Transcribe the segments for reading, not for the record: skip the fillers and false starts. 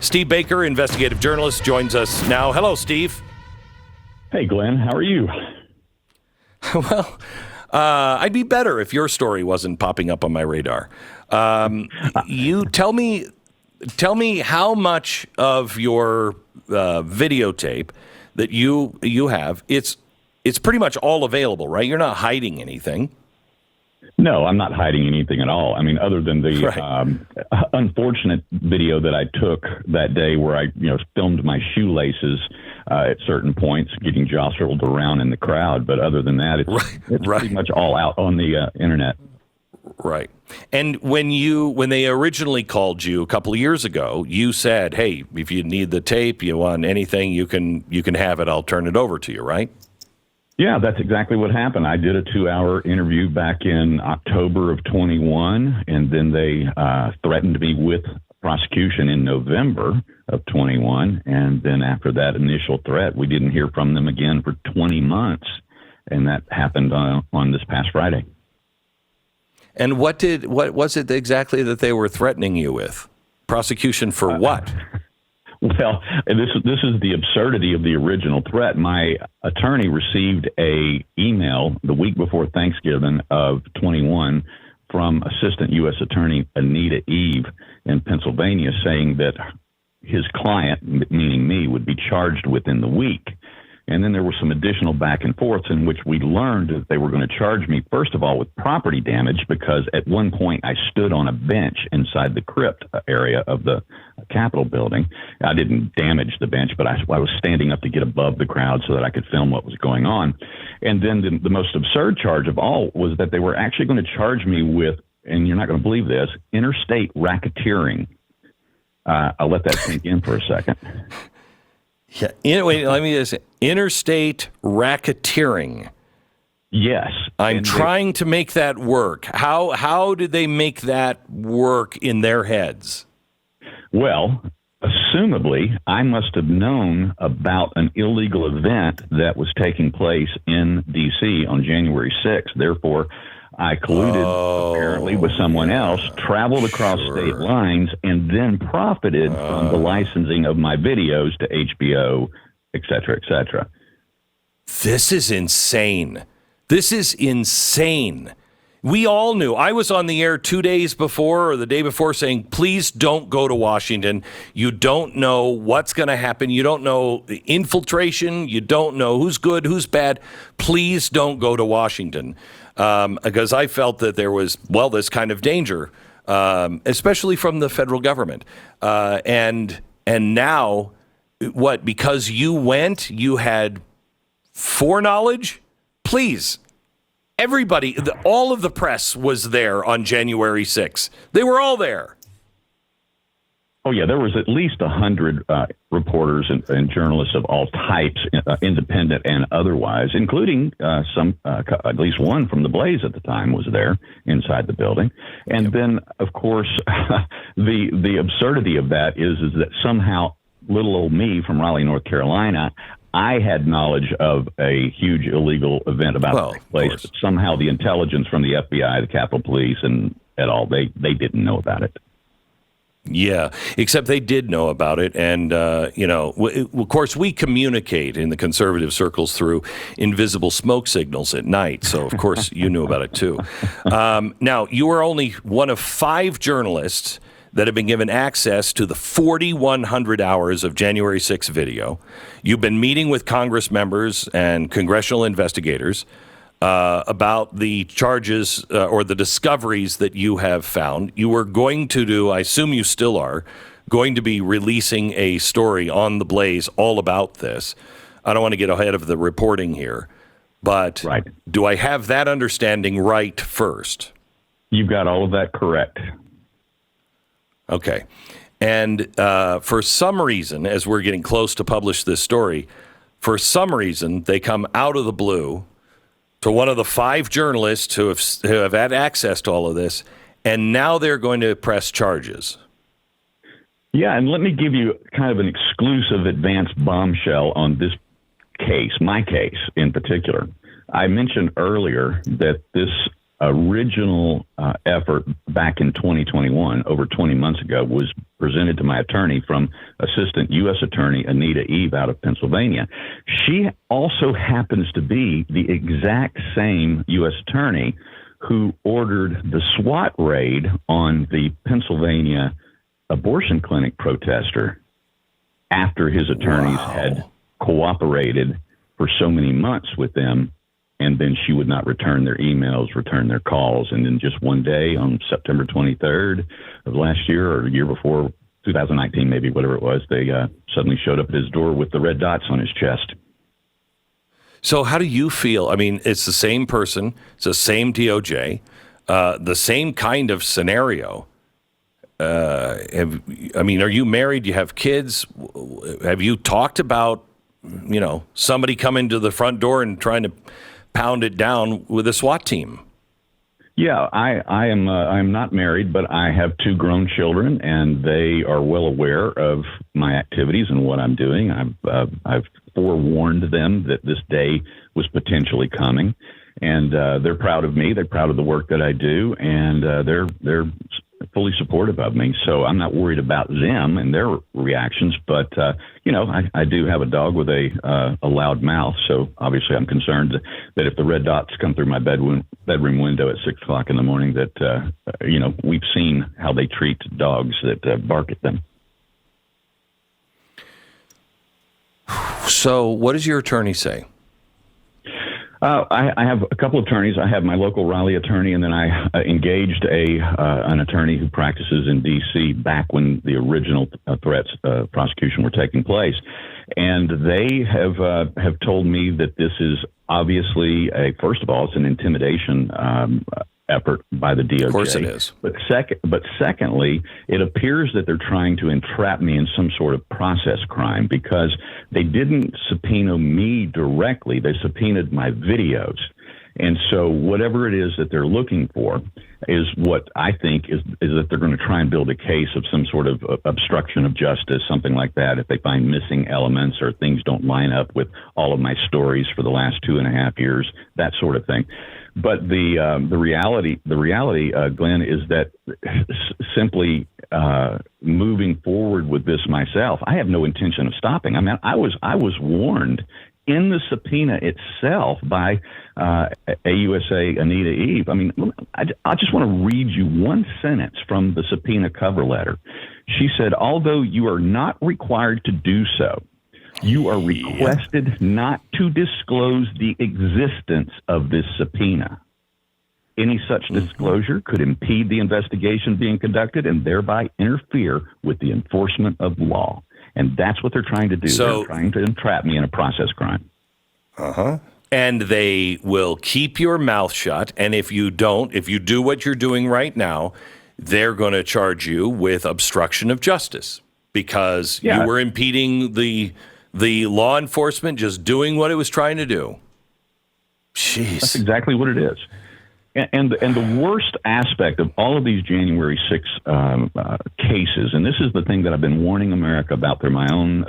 Steve Baker, investigative journalist, joins us now. Hello, Steve. Hey, Glenn. How are you? Well, I'd be better if your story wasn't popping up on my radar. You tell me how much of your videotape that you have. It's pretty much all available, right? You're not hiding anything. No, I'm not hiding anything at all. I mean, other than the unfortunate video that I took that day where I, filmed my shoelaces at certain points, getting jostled around in the crowd. But other than that, it's pretty much all out on the internet. Right. And when they originally called you a couple of years ago, you said, "Hey, if you need the tape, you want anything, you can have it. I'll turn it over to you." Right? Yeah, that's exactly what happened. I did a 2-hour interview back in October of 21, and then they threatened me with prosecution in November of 21. And then after that initial threat, we didn't hear from them again for 20 months. And that happened on this past Friday. And what was it exactly that they were threatening you with? Prosecution for what? Well, this is the absurdity of the original threat. My attorney received a email the week before Thanksgiving of 21 from Assistant U.S. Attorney Anita Eve in Pennsylvania saying that his client, meaning me, would be charged within the week. And then there were some additional back and forths in which we learned that they were going to charge me, first of all, with property damage, because at one point I stood on a bench inside the crypt area of the Capitol building. I didn't damage the bench, but I was standing up to get above the crowd so that I could film what was going on. And then the most absurd charge of all was that they were actually going to charge me with, and you're not going to believe this, interstate racketeering. I'll let that sink in for a second. Yeah. Wait, let me just say, interstate racketeering. Yes. I'm trying to make that work. How did they make that work in their heads? Well, assumably, I must have known about an illegal event that was taking place in D.C. on January 6th. Therefore, I colluded apparently with someone else, traveled across state lines, and then profited from the licensing of my videos to HBO, et cetera, et cetera. This is insane. This is insane. We all knew. I was on the air 2 days before or the day before saying, please don't go to Washington. You don't know what's going to happen. You don't know the infiltration. You don't know who's good, who's bad. Please don't go to Washington. Because I felt that there was, this kind of danger, especially from the federal government. And now, because you went, you had foreknowledge? Please. Everybody, all of the press was there on January 6th. They were all there. Oh, yeah, there was at least 100 reporters and journalists of all types, independent and otherwise, including at least one from the Blaze at the time was there inside the building. And then, of course, the absurdity of that is that somehow little old me from Raleigh, North Carolina, I had knowledge of a huge illegal event about to take place, but somehow the intelligence from the FBI, the Capitol Police, and all, they didn't know about it. Yeah, except they did know about it. And, of course, we communicate in the conservative circles through invisible smoke signals at night. So, of course, you knew about it, too. Now, you are only one of 5 journalists that have been given access to the 4,100 hours of January 6th video. You've been meeting with Congress members and congressional investigators about the charges or the discoveries that you have found. You were going to do, I assume you still are, going to be releasing a story on the Blaze all about this. I don't want to get ahead of the reporting here, but do I have that understanding right first? You've got all of that correct. Okay. And for some reason, as we're getting close to publish this story, for some reason, they come out of the blue to one of the 5 journalists who have had access to all of this, and now they're going to press charges. Yeah, and let me give you kind of an exclusive advanced bombshell on this case, my case in particular. I mentioned earlier that this original effort back in 2021, over 20 months ago, was presented to my attorney from Assistant U.S. Attorney Anita Eve out of Pennsylvania. She also happens to be the exact same U.S. Attorney who ordered the SWAT raid on the Pennsylvania abortion clinic protester after his attorneys had cooperated for so many months with them, and then she would not return their emails, return their calls. And then just one day on September 23rd of last year, or the year before, 2019 maybe, whatever it was, they suddenly showed up at his door with the red dots on his chest. So how do you feel? I mean, it's the same person, it's the same DOJ, the same kind of scenario. Are you married? You have kids? Have you talked about, somebody coming to the front door and trying to pound it down with a SWAT team? Yeah, I am. I'm not married, but I have two grown children, and they are well aware of my activities and what I'm doing. I've forewarned them that this day was potentially coming, and they're proud of me. They're proud of the work that I do, and they're fully supportive of me. So I'm not worried about them and their reactions. But I do have a dog with a loud mouth, so obviously I'm concerned that if the red dots come through my bedroom window at 6 o'clock in the morning, that we've seen how they treat dogs that bark at them. So what does your attorney say? I have a couple of attorneys. I have my local Raleigh attorney, and then I engaged an attorney who practices in D.C. back when the original threats prosecution were taking place, and they have told me that this is obviously first of all, it's an intimidation effort by the DOJ. Of course it is. But secondly, it appears that they're trying to entrap me in some sort of process crime, because they didn't subpoena me directly. They subpoenaed my videos. And so whatever it is that they're looking for is what I think is that they're going to try and build a case of some sort of obstruction of justice, something like that, if they find missing elements or things don't line up with all of my stories for the last 2.5 years, that sort of thing. But the reality, Glenn, is that simply moving forward with this myself, I have no intention of stopping. I mean, I was warned in the subpoena itself by AUSA Anita Eve. I mean, I just want to read you one sentence from the subpoena cover letter. She said, although you are not required to do so, you are requested not to disclose the existence of this subpoena. Any such disclosure could impede the investigation being conducted and thereby interfere with the enforcement of law. And that's what they're trying to do. So, they're trying to entrap me in a process crime. And they will keep your mouth shut. And if you do what you're doing right now, they're going to charge you with obstruction of justice because you were impeding the law enforcement just doing what it was trying to do. Jeez. That's exactly what it is. And the worst aspect of all of these January 6 cases, and this is the thing that I've been warning America about through my own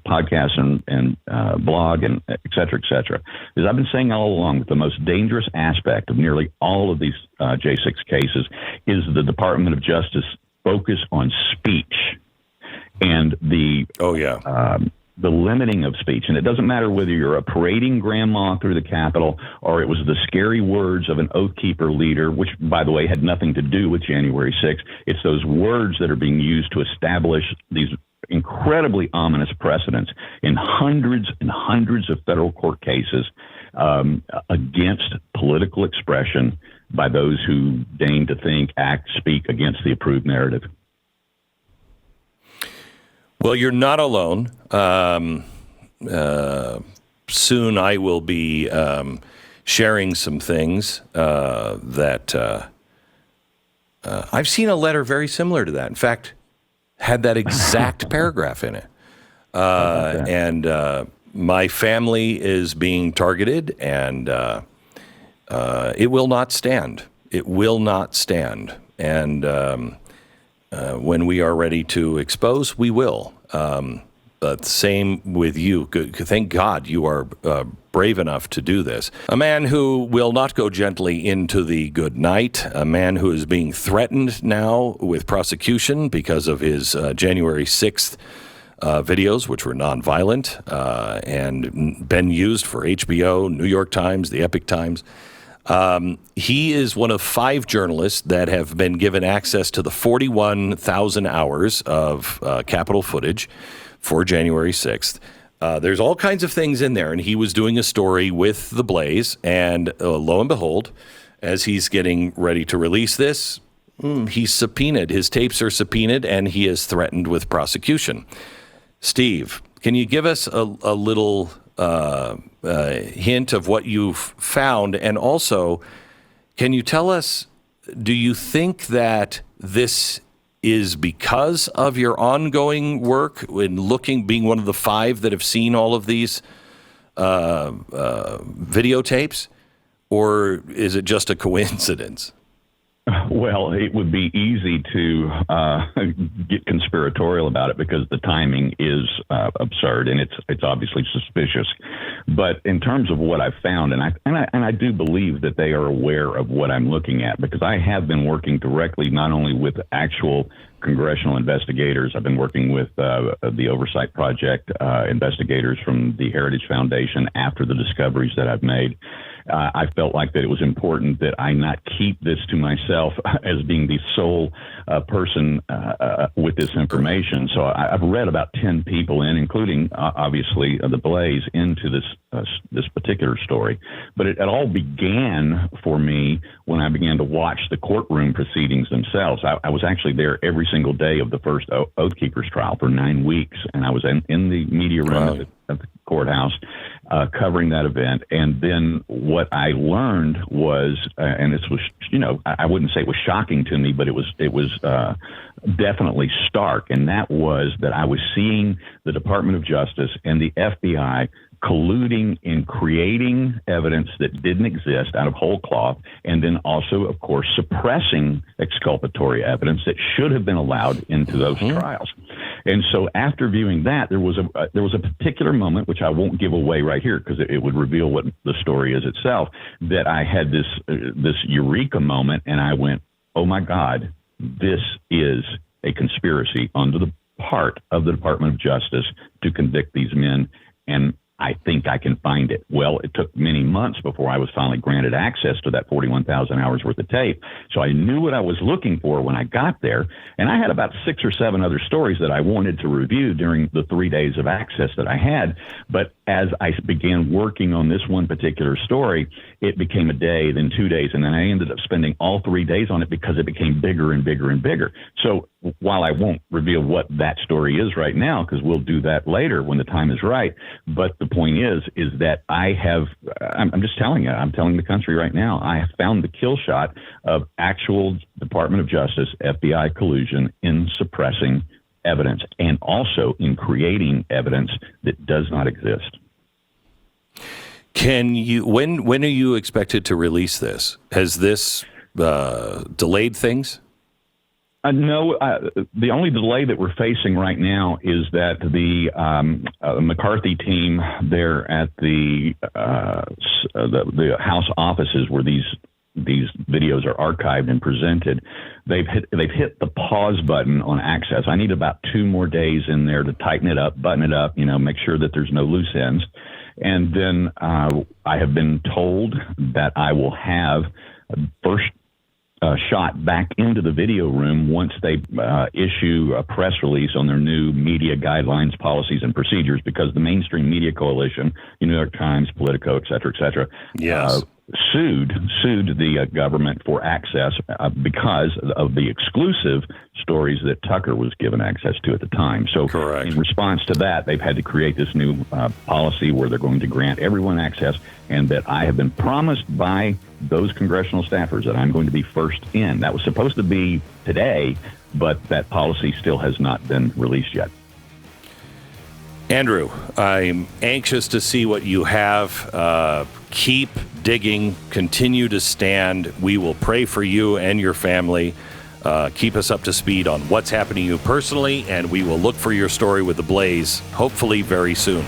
podcast and blog and et cetera, is I've been saying all along that the most dangerous aspect of nearly all of these J6 cases is the Department of Justice focus on speech and the limiting of speech. And it doesn't matter whether you're a parading grandma through the Capitol or it was the scary words of an Oath Keeper leader, which, by the way, had nothing to do with January 6th. It's those words that are being used to establish these incredibly ominous precedents in hundreds and hundreds of federal court cases against political expression by those who deign to think, act, speak against the approved narrative. Well, you're not alone. Soon I will be sharing some things that I've seen a letter very similar to that. In fact, had that exact paragraph in it. And my family is being targeted, and it will not stand. It will not stand. And when we are ready to expose, we will. Same with you. Thank God you are brave enough to do this. A man who will not go gently into the good night. A man who is being threatened now with prosecution because of his January 6th videos, which were nonviolent and been used for HBO, New York Times, the Epic Times. He is one of 5 journalists that have been given access to the 41,000 hours of Capitol footage for January 6th. There's all kinds of things in there, and he was doing a story with The Blaze, and lo and behold, as he's getting ready to release this, he's subpoenaed. His tapes are subpoenaed, and he is threatened with prosecution. Steve, can you give us a little hint of what you've found? And also, can you tell us, do you think that this is because of your ongoing work in being one of the 5 that have seen all of these videotapes, or is it just a coincidence? Well, it would be easy to get conspiratorial about it because the timing is absurd and it's obviously suspicious. But in terms of what I've found, and I do believe that they are aware of what I'm looking at, because I have been working directly not only with actual congressional investigators. I've been working with the Oversight Project investigators from the Heritage Foundation after the discoveries that I've made. I felt like that it was important that I not keep this to myself as being the sole person with this information. So I've read about 10 people including obviously the Blaze, into this particular story. But it all began for me when I began to watch the courtroom proceedings themselves. I was actually there every single day of the first Oath Keepers trial for 9 weeks, and I was in the media room at the courthouse covering that event. And then what I learned was, and this was, I wouldn't say it was shocking to me, but it was definitely stark. And that was that I was seeing the Department of Justice and the FBI colluding in creating evidence that didn't exist out of whole cloth, and then also, of course, suppressing exculpatory evidence that should have been allowed into those trials. And so after viewing that, there was a particular moment, which I won't give away right here because it would reveal what the story is itself, that I had this eureka moment, and I went, oh my God, this is a conspiracy on the part of the Department of Justice to convict these men, and I think I can find it. Well, it took many months before I was finally granted access to that 41,000 hours worth of tape. So I knew what I was looking for when I got there. And I had about 6 or 7 other stories that I wanted to review during the 3 days of access that I had. But as I began working on this one particular story, it became a day, then 2 days. And then I ended up spending all 3 days on it because it became bigger and bigger and bigger. So while I won't reveal what that story is right now, because we'll do that later when the time is right, but the point is that I'm just telling you, I'm telling the country right now, I have found the kill shot of actual Department of Justice, FBI collusion in suppressing evidence and also in creating evidence that does not exist. Can you, when are you expected to release this? Has this delayed things? No, the only delay that we're facing right now is that the McCarthy team there at the House offices where these videos are archived and presented, they've hit the pause button on access. I need about 2 more days in there to tighten it up, button it up, make sure that there's no loose ends. And then I have been told that I will have first shot back into the video room once they issue a press release on their new media guidelines, policies, and procedures, because the mainstream media coalition, New York Times, Politico, et cetera, yes, sued the government for access because of the exclusive stories that Tucker was given access to at the time. So correct. In response to that, they've had to create this new policy where they're going to grant everyone access, and that I have been promised by those congressional staffers that I'm going to be first in. That was supposed to be today, but that policy still has not been released yet. Andrew, I'm anxious to see what you have. Keep digging, continue to stand. We will pray for you and your family. Keep us up to speed on what's happening to you personally, and we will look for your story with the Blaze, hopefully very soon.